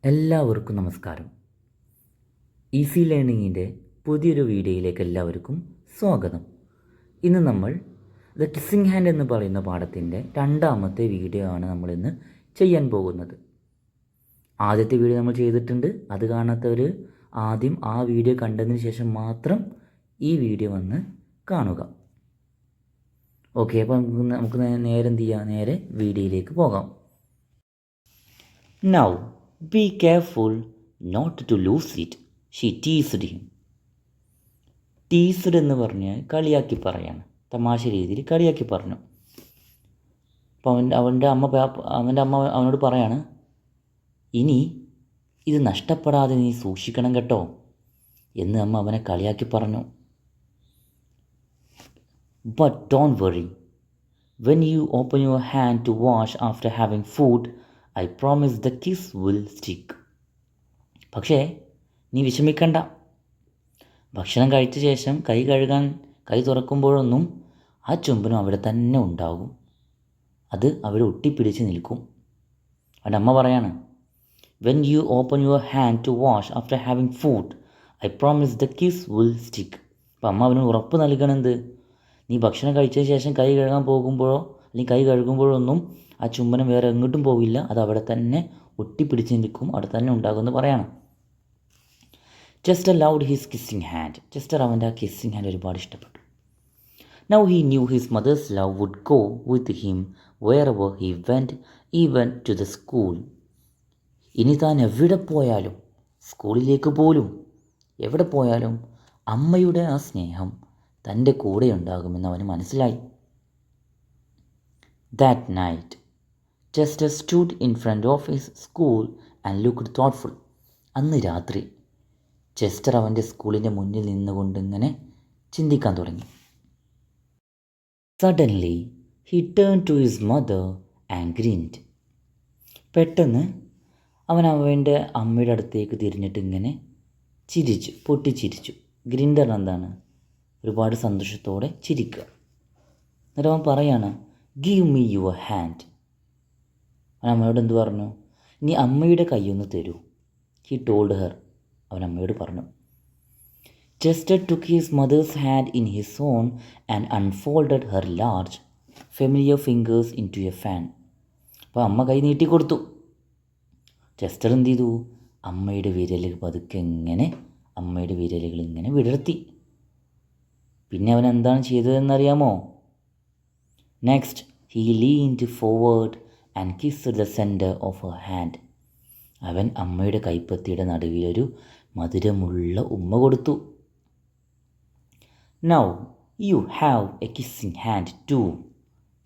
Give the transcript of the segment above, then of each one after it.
എല്ലാവർക്കും നമസ്കാരം. ഈസി ലേണിങ്ങിൻ്റെ പുതിയൊരു വീഡിയോയിലേക്ക് എല്ലാവർക്കും സ്വാഗതം. ഇന്ന് നമ്മൾ ദ കിസ്സിങ് ഹാൻഡ് എന്ന് പറയുന്ന പാഠത്തിൻ്റെ രണ്ടാമത്തെ വീഡിയോ ആണ് നമ്മളിന്ന് ചെയ്യാൻ പോകുന്നത്. ആദ്യത്തെ വീഡിയോ നമ്മൾ ചെയ്തിട്ടുണ്ട്. അത് കാണാത്തവർ ആദ്യം ആ വീഡിയോ കണ്ടതിന് ശേഷം മാത്രം ഈ വീഡിയോ വന്ന് കാണുക. ഓക്കെ, അപ്പോൾ നമുക്ക് നേരെ എന്ത് ചെയ്യാം, നേരെ വീഡിയോയിലേക്ക് പോകാം. Now, be careful not to lose it, she teased him. Teased എന്ന് പറഞ്ഞാൽ കളിയാക്കി പറയാണ്, തമാശ രീതിയിൽ കളിയാക്കി പറഞ്ഞു. അപ്പോൾ അവൻ്റെ അമ്മ അവനോട് പറയാണ്, ഇനി ഇത് നഷ്ടപ്പെടാതെ നീ സൂക്ഷിക്കണം കേട്ടോ എന്ന് അമ്മ അവനെ കളിയാക്കി പറഞ്ഞു. But don't worry, when you open your hand to wash after having food, I promise the kiss will stick. പക്ഷേ നീ വിഷമിക്കണ്ട, ഭക്ഷണം കഴിച്ച ശേഷം കൈ തുറക്കുമ്പോഴൊന്നും ആ ചുംബനം അവിടെ തന്നെ ഉണ്ടാകും, അത് അവിടെ ഒട്ടിപ്പിടിച്ച് നിൽക്കും. അവൻ്റെ അമ്മ പറയാണ്, when you open your hand to wash after having food, I promise the kiss will stick. അപ്പം അമ്മ അവന് ഉറപ്പ് നൽകണത്, നീ ഭക്ഷണം കഴിച്ചതിന് ശേഷം കൈ കഴുകാൻ പോകുമ്പോഴോ അല്ലെങ്കിൽ കൈ കഴുകുമ്പോഴൊന്നും ആ ചുംബനം വേറെ എങ്ങോട്ടും പോവില്ല, അത് അവിടെ തന്നെ ഒട്ടിപ്പിടിച്ച് നിൽക്കും, അവിടെ തന്നെ ഉണ്ടാകുമെന്ന് പറയണം. Chester loved his kissing hand. Chester അവൻ്റെ ആ കിസ്സിങ് ഹാൻഡ് ഒരുപാട് ഇഷ്ടപ്പെട്ടു. Now he knew his mother's love would go with him wherever he went, even to the school. ഇനി താൻ എവിടെ പോയാലും, സ്കൂളിലേക്ക് പോലും എവിടെ പോയാലും അമ്മയുടെ ആ സ്നേഹം തൻ്റെ കൂടെ ഉണ്ടാകുമെന്ന് അവന് മനസ്സിലായി. That night, Chester stood in front of his school and looked thoughtful. അന്ന് രാത്രി ചെസ്റ്റർ അവൻ്റെ സ്കൂളിൻ്റെ മുന്നിൽ നിന്നുകൊണ്ട് ഇങ്ങനെ ചിന്തിക്കാൻ തുടങ്ങി. Suddenly, he turned to his mother and grinned. പെട്ടെന്ന് അവൻ അവൻ്റെ അമ്മയുടെ അടുത്തേക്ക് തിരിഞ്ഞിട്ട് ഇങ്ങനെ പൊട്ടിച്ചിരിച്ചു. ഗ്രിൻഡർ എന്താണ്, ഒരുപാട് സന്തോഷത്തോടെ ചിരിക്കുക. എന്നിട്ട് അവൻ പറയാണ്, ഗീവ് മീ യുവർ ഹാൻഡ്. അവൻ അമ്മയോട് എന്ത് പറഞ്ഞു, നീ അമ്മയുടെ കൈയൊന്ന് തരൂ. He told her. അവൻ അമ്മയോട് പറഞ്ഞു. Chester took his mother's hand in his own and unfolded her large familiar fingers into a fan. അപ്പോൾ അമ്മ കൈ നീട്ടിക്കൊടുത്തു. ചെസ്റ്റർ എന്ത് ചെയ്തു, അമ്മയുടെ വിരലുകൾ പതുക്കെ അമ്മയുടെ വിരലുകൾ ഇങ്ങനെ വിടർത്തി. പിന്നെ അവൻ എന്താണ് ചെയ്തതെന്നറിയാമോ? Next he leaned forward and kissed the centre of her hand. അവൻ അമ്മയുടെ കൈപ്പത്തിയുടെ നടുവിലൊരു മധുരമുള്ള ഉമ്മ കൊടുത്തു. Now you have a kissing hand too,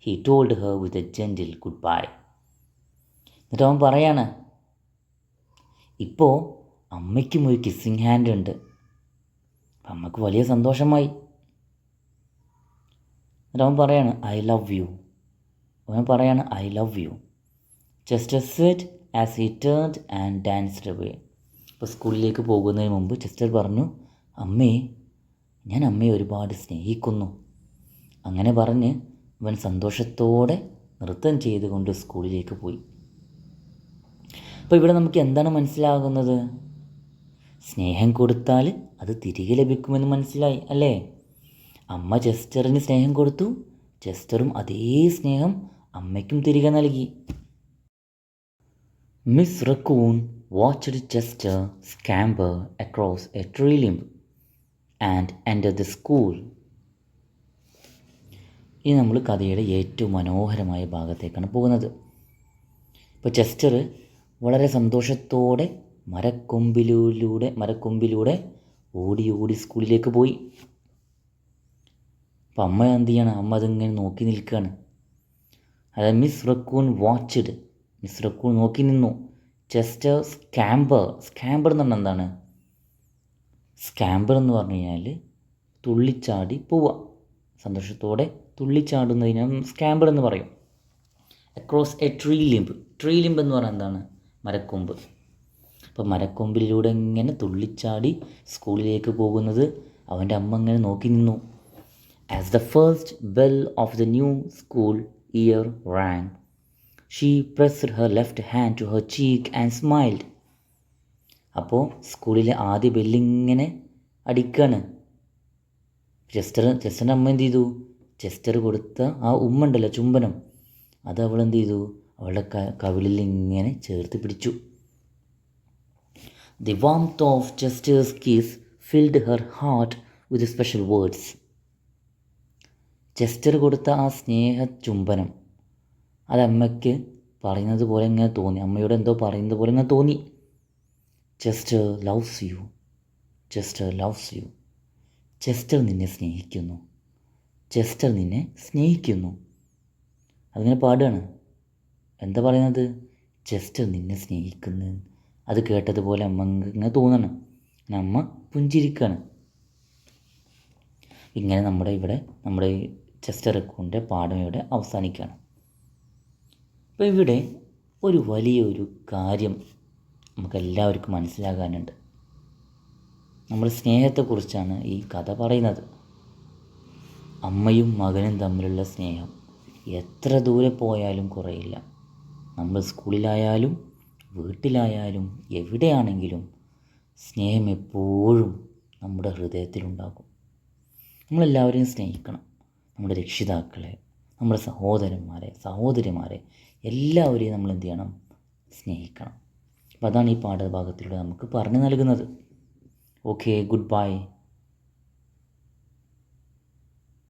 he told her with a gentle goodbye. എന്നിട്ട് അവൻ പറയാണ്, ഇപ്പോൾ അമ്മയ്ക്കും ഒരു കിസ്സിങ് ഹാൻഡ് ഉണ്ട്. അമ്മക്ക് വലിയ സന്തോഷമായി. എന്നിട്ട് അവൻ പറയാണ്, ഐ ലവ് യു. അവൻ പറയാണ്, I love you. Chester Z as he turned and danced away. ഇപ്പോൾ സ്കൂളിലേക്ക് പോകുന്നതിന് മുമ്പ് ചെസ്റ്റർ പറഞ്ഞു, അമ്മേ, ഞാൻ അമ്മയെ ഒരുപാട് സ്നേഹിക്കുന്നു. അങ്ങനെ പറഞ്ഞ് അവൻ സന്തോഷത്തോടെ നൃത്തം ചെയ്തുകൊണ്ട് സ്കൂളിലേക്ക് പോയി. അപ്പോൾ ഇവിടെ നമുക്ക് എന്താണ് മനസ്സിലാകുന്നത്? സ്നേഹം കൊടുത്താൽ അത് തിരികെ ലഭിക്കുമെന്ന് മനസ്സിലായി അല്ലേ? അമ്മ ചെസ്റ്ററിന് സ്നേഹം കൊടുത്തു, ചെസ്റ്ററും അതേ സ്നേഹം അമ്മയ്ക്കും തിരികെ നൽകി. Miss Raccoon watched Chester scamper across a tree limb and enter the school. ഇനി നമ്മൾ കഥയുടെ ഏറ്റവും മനോഹരമായ ഭാഗത്തേക്കാണ് പോകുന്നത്. ഇപ്പോൾ ചെസ്റ്റർ വളരെ സന്തോഷത്തോടെ മരക്കൊമ്പിലൂടെ ഓടി സ്കൂളിലേക്ക് പോയി. അപ്പം അമ്മ എന്ത് ചെയ്യണം, അമ്മ അതിങ്ങനെ നോക്കി നിൽക്കുകയാണ്. അതായത് മിസ് റക്കൂൺ നോക്കി നിന്നു. ചെസ്റ്റർ സ്കാംബർ എന്ന് പറഞ്ഞാൽ എന്താണ്? സ്കാംബർ എന്ന് പറഞ്ഞു കഴിഞ്ഞാൽ തുള്ളിച്ചാടി പോവുക, സന്തോഷത്തോടെ തുള്ളിച്ചാടുന്നതിന് സ്കാംബർ എന്ന് പറയും. അക്രോസ് എ ട്രീ ലിംബ് എന്ന് പറഞ്ഞാൽ എന്താണ്? മരക്കൊമ്പ്. അപ്പോൾ മരക്കൊമ്പിലൂടെ ഇങ്ങനെ തുള്ളിച്ചാടി സ്കൂളിലേക്ക് പോകുന്നത് അവൻ്റെ അമ്മ ഇങ്ങനെ നോക്കി നിന്നു. As the first bell of the new school year rang, she pressed her left hand to her cheek and smiled. അപ്പോൾ സ്കൂളിലെ ആദ്യ ബെല്ലിങ്ങനെ അടിക്കുകയാണ്. ചെസ്റ്ററിൻ്റെ അമ്മ എന്ത് ചെയ്തു? ചെസ്റ്റർ കൊടുത്ത ആ ഉമ്മ ഉണ്ടല്ലോ, ചുംബനം, അത് അവൾ എന്ത് ചെയ്തു? അവളുടെ കവിളിൽ ഇങ്ങനെ ചേർത്ത് പിടിച്ചു. The warmth of Chester's kiss filled her heart with special words. Chester കൊടുത്ത ആ സ്നേഹ ചുംബനം അത് അമ്മയ്ക്ക് പറയുന്നത് പോലെ ഇങ്ങനെ തോന്നി, അമ്മയോട് എന്തോ പറയുന്നത് പോലെ ഇങ്ങനെ തോന്നി. Chester loves you, Chester loves you. Chester നിന്നെ സ്നേഹിക്കുന്നു, ചെസ്റ്റർ നിന്നെ സ്നേഹിക്കുന്നു. അതിങ്ങനെ പാടുകയാണ്. എന്താ പറയുന്നത്? ചെസ്റ്റർ നിന്നെ സ്നേഹിക്കുന്നു. അത് കേട്ടതുപോലെ അമ്മ ഇങ്ങനെ തോന്നണം. അമ്മ പുഞ്ചിരിക്കുകയാണ്. ഇങ്ങനെ നമ്മുടെ ചെസ്റ്റർ അക്കൗണ്ടിൻ്റെ പാഠം ഇവിടെ അവസാനിക്കുകയാണ്. അപ്പോൾ ഇവിടെ ഒരു വലിയൊരു കാര്യം നമുക്കെല്ലാവർക്കും മനസ്സിലാകാനുണ്ട്. നമ്മുടെ സ്നേഹത്തെക്കുറിച്ചാണ് ഈ കഥ പറയുന്നത്. അമ്മയും മകനും തമ്മിലുള്ള സ്നേഹം എത്ര ദൂരെ പോയാലും കുറയില്ല. നമ്മൾ സ്കൂളിലായാലും വീട്ടിലായാലും എവിടെയാണെങ്കിലും സ്നേഹം എപ്പോഴും നമ്മുടെ ഹൃദയത്തിലുണ്ടാകും. നമ്മളെല്ലാവരെയും സ്നേഹിക്കണം. നമ്മുടെ രക്ഷിതാക്കളെ, നമ്മുടെ സഹോദരന്മാരെ, സഹോദരിമാരെ എല്ലാവരെയും നമ്മൾ എന്ത് ചെയ്യണം? സ്നേഹിക്കണം. അപ്പോൾ അതാണ് ഈ പാഠഭാഗത്തിലൂടെ നമുക്ക് പറഞ്ഞു നൽകുന്നത്. Okay, good bye.